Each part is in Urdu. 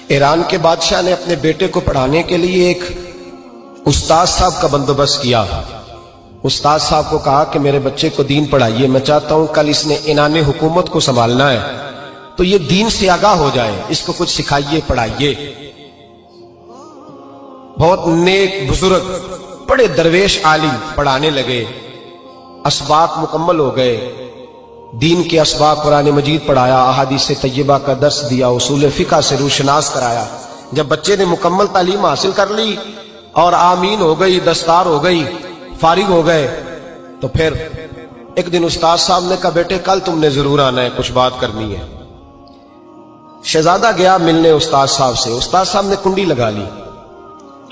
ایران کے بادشاہ نے اپنے بیٹے کو پڑھانے کے لیے ایک استاد صاحب کا بندوبست کیا۔ استاد صاحب کو کہا کہ میرے بچے کو دین پڑھائیے، میں چاہتا ہوں کل اس نے عنان حکومت کو سنبھالنا ہے تو یہ دین سے آگاہ ہو جائے، اس کو کچھ سکھائیے، پڑھائیے۔ بہت نیک بزرگ بڑے درویش عالم پڑھانے لگے، اسباق مکمل ہو گئے، دین کے اسباق قرآن مجید پڑھایا، احادیث طیبہ کا درس دیا، اصول فقہ سے روشناس کرایا۔ جب بچے نے مکمل تعلیم حاصل کر لی اور آمین ہو گئی، دستار ہو گئی، فارغ ہو گئے، تو پھر ایک دن استاد صاحب نے کہا بیٹے کل تم نے ضرور آنا ہے، کچھ بات کرنی ہے۔ شہزادہ گیا ملنے استاد صاحب سے، استاد صاحب نے کنڈی لگا لی،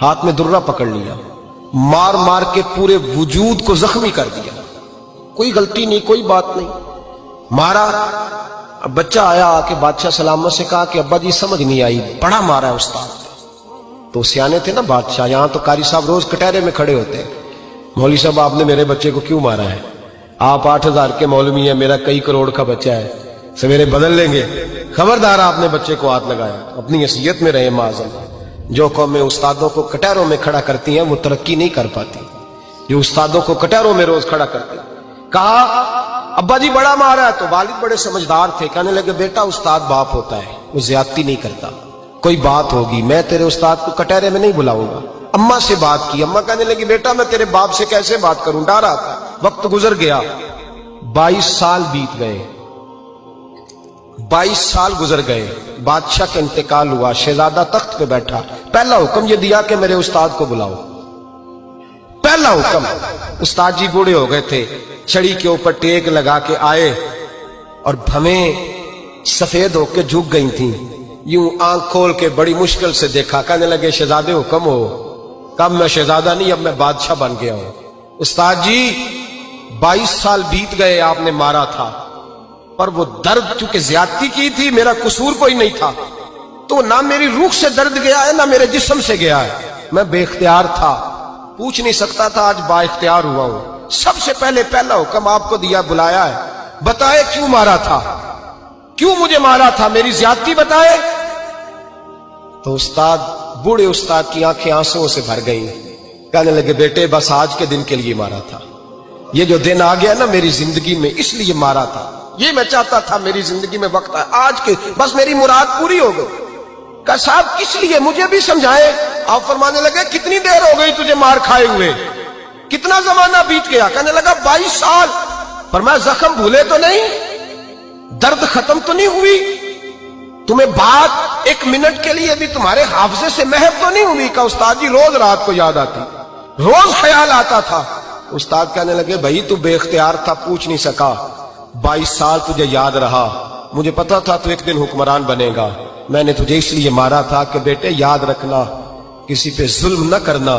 ہاتھ میں درہ پکڑ لیا، مار مار کے پورے وجود کو زخمی کر دیا، کوئی غلطی نہیں، کوئی بات نہیں، مارا۔ اب بچہ آیا آ کے بادشاہ سلامت سے کہا کہ ابا جی سمجھ نہیں آئی، بڑا مارا ہے استاد۔ تو سیانے تھے نا بادشاہ، یہاں تو قاری صاحب روز کٹہرے میں کھڑے ہوتے ہیں، مولوی صاحب آپ نے میرے بچے کو کیوں مارا ہے؟ آپ 8,000 کے مولوی ہیں، میرا کئی کروڑ کا بچہ ہے، سویرے بدل لیں گے، خبردار آپ نے بچے کو ہاتھ لگایا، اپنی حیثیت میں رہے معاذ اللہ۔ جو قومیں استادوں کو کٹہروں میں کھڑا کرتی ہیں وہ ترقی نہیں کر پاتی، جو استادوں کو کٹہروں میں روز کھڑا کرتے ہیں۔ کہا ابا جی بڑا مارا ہے، تو والد بڑے سمجھدار تھے، کہنے لگے بیٹا استاد باپ ہوتا ہے، وہ زیادتی نہیں کرتا، کوئی بات ہوگی میں تیرے استاد کو کٹہرے میں نہیں بلاؤں گا۔ اماں سے بات کی، اماں کہنے لگی بیٹا میں تیرے باپ سے کیسے بات کروں، ڈر آتا۔ وقت گزر گیا، 22 سال بیت گئے، 22 سال گزر گئے، بادشاہ کا انتقال ہوا، شہزادہ تخت پہ بیٹھا، پہلا حکم یہ دیا کہ میرے استاد کو بلاؤ، پہلا حکم۔ استاد جی بوڑھے ہو گئے تھے، چھڑی کے اوپر ٹیک لگا کے آئے اور بھویں سفید ہو کے جھک گئی تھیں، یوں آنکھ کھول کے بڑی مشکل سے دیکھا، کہنے لگے شہزادے حکم ہو۔ کب میں شہزادہ نہیں، اب میں بادشاہ بن گیا ہوں۔ استاد جی 22 سال بیت گئے، آپ نے مارا تھا، پر وہ درد چونکہ زیادتی کی تھی، میرا قصور کوئی نہیں تھا، تو نہ میری روح سے درد گیا ہے نہ میرے جسم سے گیا ہے، میں بے اختیار تھا، پوچھ نہیں سکتا تھا، آج با اختیار ہوا ہوں۔ سب سے پہلے پہلا حکم آپ کو دیا، بلایا ہے، بتائے کیوں مارا تھا، کیوں مجھے مارا تھا، میری زیادتی بتائے۔ تو استاد، بوڑھے استاد کی آنکھیں آنسوں سے بھر گئیں، کہنے لگے بیٹے بس آج کے دن کے لیے مارا تھا، یہ جو دن آ گیا نا میری زندگی میں اس لیے مارا تھا، یہ میں چاہتا تھا میری زندگی میں وقت ہے، آج کے بس میری مراد پوری ہو گئی۔ کہا صاحب کس لیے، مجھے بھی سمجھائے۔ آپ فرمانے لگے کتنی دیر ہو گئی تجھے مار کھائے ہوئے، کتنا زمانہ بیت گیا؟ کہنے لگا 22 سال۔ فرمایا زخم بھولے تو نہیں، درد ختم تو نہیں ہوئی، تمہیں بات ایک منٹ کے لیے بھی تمہارے حافظے سے محو تو نہیں ہوئی؟ کہا استاد جی روز رات کو یاد آتی، روز خیال آتا تھا۔ استاد کہنے لگے بھائی تو بے اختیار تھا، پوچھ نہیں سکا، 22 سال تجھے یاد رہا، مجھے پتا تھا تو ایک دن حکمران بنے گا، میں نے تجھے اس لیے مارا تھا کہ بیٹے یاد رکھنا، کسی پہ ظلم نہ کرنا،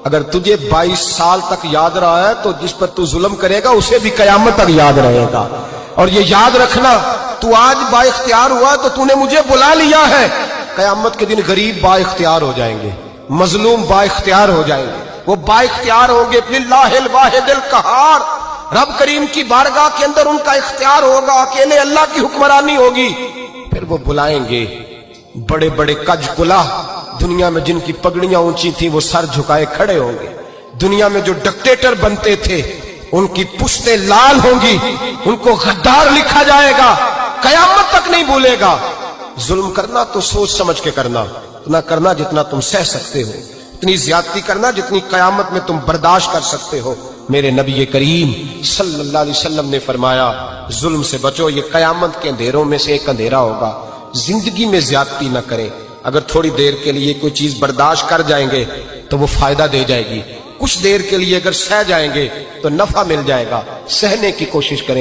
اگر تجھے 22 سال تک یاد رہا ہے تو جس پر تو ظلم کرے گا اسے بھی قیامت تک یاد رہے گا، اور یہ یاد رکھنا تو آج با اختیار ہوا تو تو نے مجھے بلا لیا ہے، قیامت کے دن غریب با اختیار ہو جائیں گے، مظلوم با اختیار ہو جائیں گے، وہ با اختیار ہوں گے للہ الواحد القہار، رب کریم کی بارگاہ کے اندر ان کا اختیار ہوگا، اکیلے اللہ کی حکمرانی ہوگی۔ پھر وہ بلائیں گے بڑے بڑے کج کلا، دنیا میں جن کی پگڑیاں اونچی تھیں وہ سر جھکائے کھڑے ہوں گے، دنیا میں جو ڈکٹیٹر بنتے تھے ان کی پشتیں لال ہوں گی، ان کو غدار لکھا جائے گا، قیامت تک نہیں بھولے گا۔ ظلم کرنا تو سوچ سمجھ کے کرنا، اتنا کرنا جتنا تم سہ سکتے ہو، اتنی زیادتی کرنا جتنی قیامت میں تم برداشت کر سکتے ہو۔ میرے نبی کریم صلی اللہ علیہ وسلم نے فرمایا ظلم سے بچو، یہ قیامت کے اندھیروں میں سے ایک اندھیرا ہوگا، زندگی میں زیادتی نہ کریں، اگر تھوڑی دیر کے لیے کوئی چیز برداشت کر جائیں گے تو وہ فائدہ دے جائے گی، کچھ دیر کے لیے اگر سہ جائیں گے تو نفع مل جائے گا، سہنے کی کوشش کریں۔